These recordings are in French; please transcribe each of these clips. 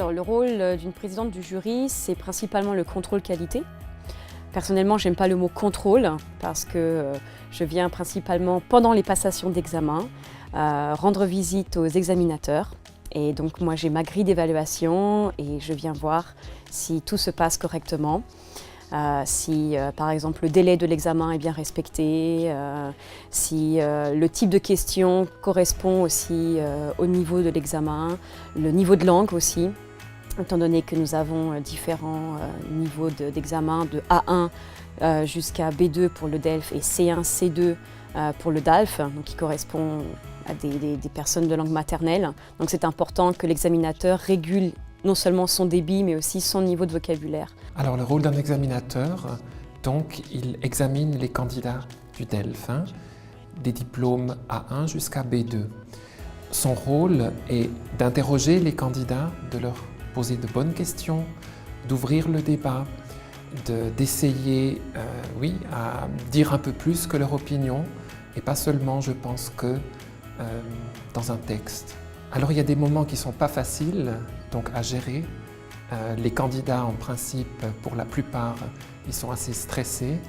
Alors le rôle d'une présidente du jury, c'est principalement le contrôle qualité. Personnellement, j'aime pas le mot contrôle parce que je viens principalement pendant les passations d'examen rendre visite aux examinateurs. Et donc moi j'ai ma grille d'évaluation et je viens voir si tout se passe correctement. Si par exemple le délai de l'examen est bien respecté, si le type de question correspond aussi au niveau de l'examen, le niveau de langue aussi, étant donné que nous avons différents niveaux d'examen de A1 jusqu'à B2 pour le DELF et C1, C2 pour le DALF, donc qui correspond à des personnes de langue maternelle. Donc c'est important que l'examinateur régule non seulement son débit, mais aussi son niveau de vocabulaire. Alors le rôle d'un examinateur, donc il examine les candidats du DELF, des diplômes A1 jusqu'à B2. Son rôle est d'interroger les candidats, de leur poser de bonnes questions, d'ouvrir le débat, d'essayer à dire un peu plus que leur opinion, et pas seulement, je pense, que dans un texte. Alors il y a des moments qui ne sont pas faciles donc à gérer. Les candidats, en principe, pour la plupart, ils sont assez stressés,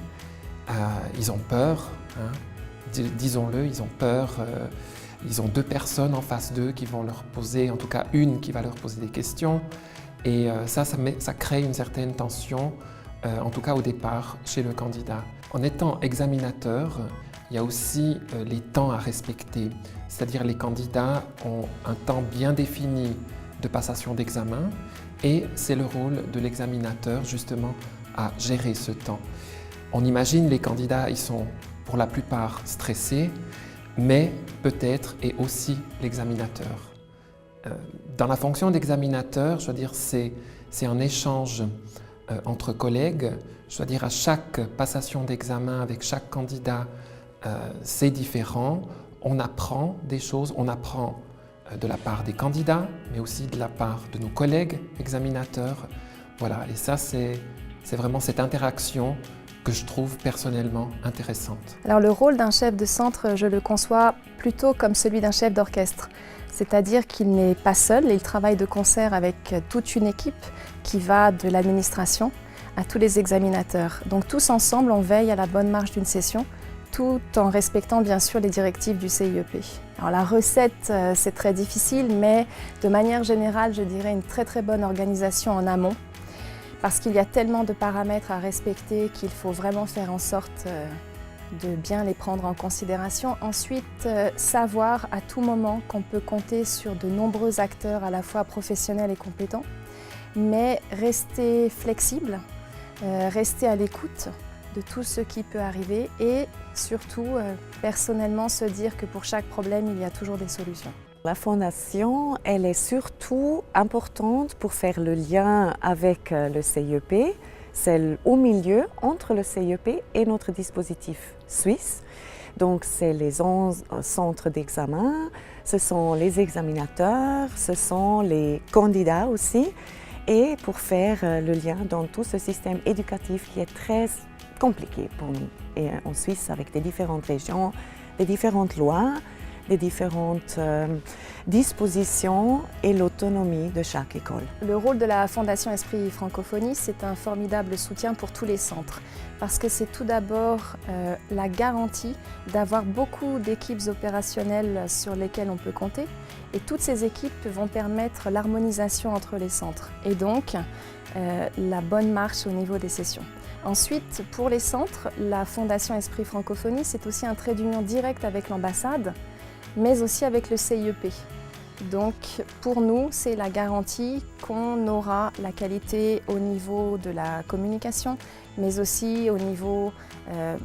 ils ont peur, disons-le, ils ont peur. Ils ont deux personnes en face d'eux qui vont leur poser, en tout cas une qui va leur poser des questions. Et ça crée une certaine tension, en tout cas au départ, chez le candidat. En étant examinateur, il y a aussi les temps à respecter. C'est-à-dire les candidats ont un temps bien défini de passation d'examen et c'est le rôle de l'examinateur justement à gérer ce temps. On imagine les candidats, ils sont pour la plupart stressés, mais peut-être et aussi l'examinateur. Dans la fonction d'examinateur, je veux dire, c'est un échange entre collègues. Je veux dire, à chaque passation d'examen avec chaque candidat, c'est différent. On apprend des choses, on apprend de la part des candidats, mais aussi de la part de nos collègues examinateurs. Voilà, et ça, c'est vraiment cette interaction que je trouve personnellement intéressante. Alors le rôle d'un chef de centre, je le conçois plutôt comme celui d'un chef d'orchestre. C'est-à-dire qu'il n'est pas seul, il travaille de concert avec toute une équipe qui va de l'administration à tous les examinateurs. Donc tous ensemble, on veille à la bonne marche d'une session, tout en respectant bien sûr les directives du CIEP. Alors la recette, c'est très difficile, mais de manière générale, je dirais une très bonne organisation en amont, parce qu'il y a tellement de paramètres à respecter qu'il faut vraiment faire en sorte de bien les prendre en considération. Ensuite, savoir à tout moment qu'on peut compter sur de nombreux acteurs à la fois professionnels et compétents, mais rester flexible, rester à l'écoute de tout ce qui peut arriver et surtout, personnellement, se dire que pour chaque problème, il y a toujours des solutions. La fondation, elle est surtout importante pour faire le lien avec le CIEP. C'est au milieu entre le CIEP et notre dispositif suisse. Donc c'est les 11 centres d'examen, ce sont les examinateurs, ce sont les candidats aussi. Et pour faire le lien dans tout ce système éducatif qui est très compliqué pour nous. Et en Suisse, avec des différentes régions, des différentes lois, des différentes dispositions et l'autonomie de chaque école. Le rôle de la Fondation Esprit Francophonie, c'est un formidable soutien pour tous les centres, parce que c'est tout d'abord la garantie d'avoir beaucoup d'équipes opérationnelles sur lesquelles on peut compter, et toutes ces équipes vont permettre l'harmonisation entre les centres, et donc la bonne marche au niveau des sessions. Ensuite, pour les centres, la Fondation Esprit Francophonie, c'est aussi un trait d'union direct avec l'ambassade, mais aussi avec le CIEP. Donc pour nous, c'est la garantie qu'on aura la qualité au niveau de la communication, mais aussi au niveau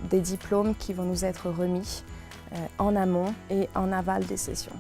des diplômes qui vont nous être remis en amont et en aval des sessions.